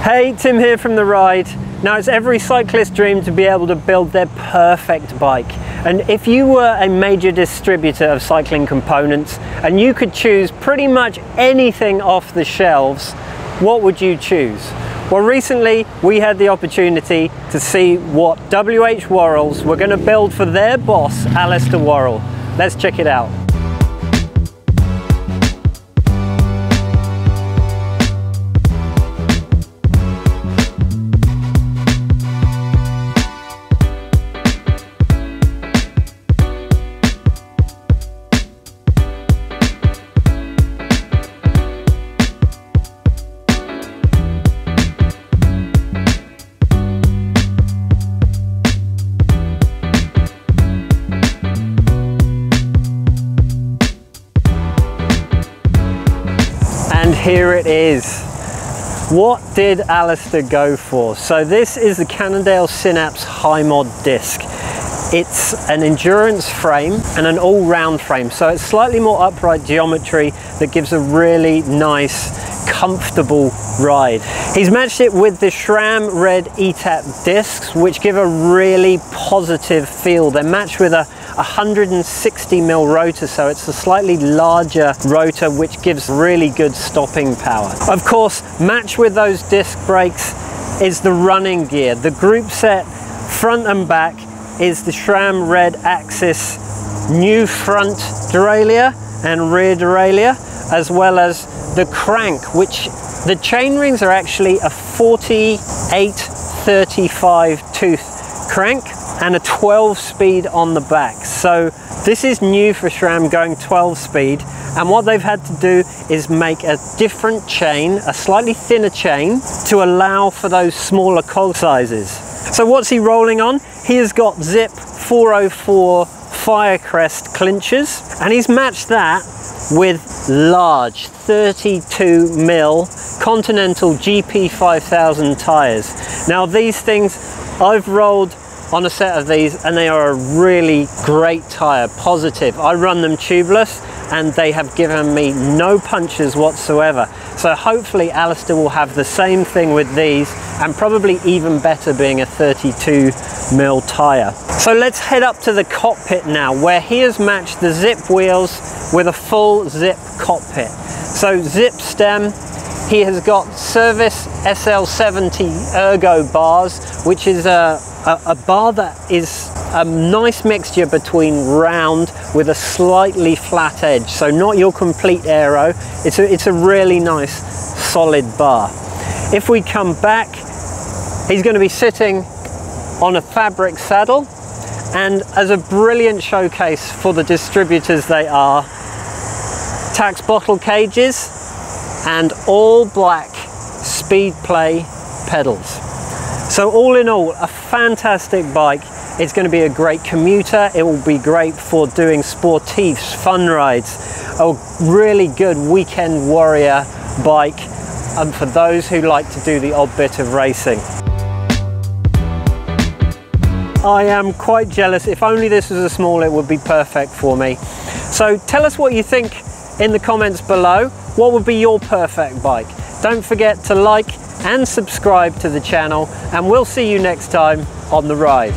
Hey, Tim here from The Ride. Now, it's every cyclist's dream to be able to build their perfect bike. And if you were a major distributor of cycling components and you could choose pretty much anything off the shelves, what would you choose? Well, recently we had the opportunity to see what WH Worralls were going to build for their boss, Allister Worrall. Let's check it out. And here it is. What did Allister go for? So this is the Cannondale Synapse High Mod disc. It's an endurance frame and an all-round frame, so it's slightly more upright geometry that gives a really nice, comfortable ride. He's matched it with the SRAM Red ETAP discs, which give a really positive feel. They're matched with a 160mm rotor, so it's a slightly larger rotor which gives really good stopping power. Of course, matched with those disc brakes is the running gear. The group set front and back is the SRAM Red Axis new front derailleur and rear derailleur, as well as the crank, which the chain rings are actually a 48-35 tooth crank and a 12 speed on the back. So this is new for SRAM, going 12 speed, and what they've had to do is make a different chain, a slightly thinner chain, to allow for those smaller cog sizes. So what's he rolling on? He has got Zip 404 Firecrest clinchers, and he's matched that with large 32mm Continental GP 5000 tyres. Now these things, I've rolled on a set of these and they are a really great tyre, positive. I run them tubeless and they have given me no punches whatsoever. So hopefully Allister will have the same thing with these, and probably even better being a 32mm tyre. So let's head up to the cockpit now, where he has matched the Zip wheels with a full Zip cockpit. So Zip stem, he has got Service SL70 Ergo bars, which is a bar that is a nice mixture between round with a slightly flat edge, so not your complete aero. It's a really nice solid bar. If we come back, he's going to be sitting on a fabric saddle, and as a brilliant showcase for the distributors they are, tax bottle cages and all black speed play pedals. So all in all, a fantastic bike. It's going to be a great commuter. It will be great for doing sportifs, fun rides, a really good weekend warrior bike, and for those who like to do the odd bit of racing. I am quite jealous. If only this was a small, it would be perfect for me. So tell us what you think in the comments below. What would be your perfect bike? Don't forget to like and subscribe to the channel, and we'll see you next time on The Ride.